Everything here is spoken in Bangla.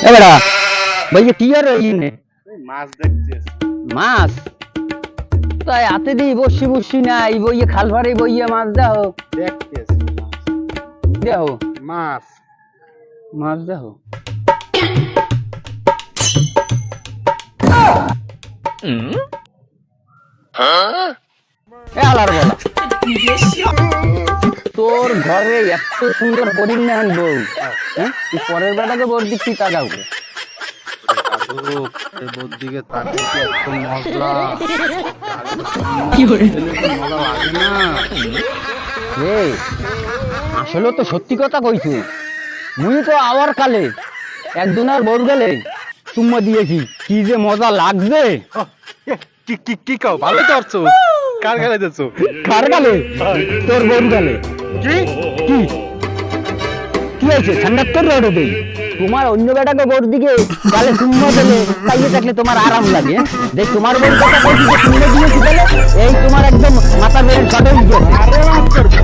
এবারে ভাইয়া কি আর ইনে মাছ দেখছিস? মাছ তাই হাতে দি বসি বসি নাই বইয়ে খাল ভারে বইয়ে মাছ দাও দেখছিস দাও মাছ মাছ দাও এ আলার বলা তোর ঘরে এত সুন্দর পরিমাণ বউ হ্যাঁ তুই পরের বেলাকে বোর দিচ্ছি তা দাও দাদু এই বোর দিকে তাকিয়ে এত মজা কি করে মজা লাগে না? রে আসলে তো সত্যি কথা কইছি মুই তো আওয়ার কালে একজনের বউ গেলে চুম্মা দিয়েছি কি যে মজা লাগছে কি কি কি কাও ভালো তো আছো? কার গালে যাচ্ছ? কার গালে তোর বউ গেলে কি কি কি হয়েছে ঠান্ডা তোর রোডে দেই তোমার অন্য বেটাকে বোর দিকে গালে চুম্মা দিলে তাইয়ে থাকলে তোমার আরাম লাগে দেখ তোমার বউর কথা কইছি যে চুম্মা দিয়েছি বলে এই তোমার একদম মাথা বের শটে গেছে আরে মাছ করবো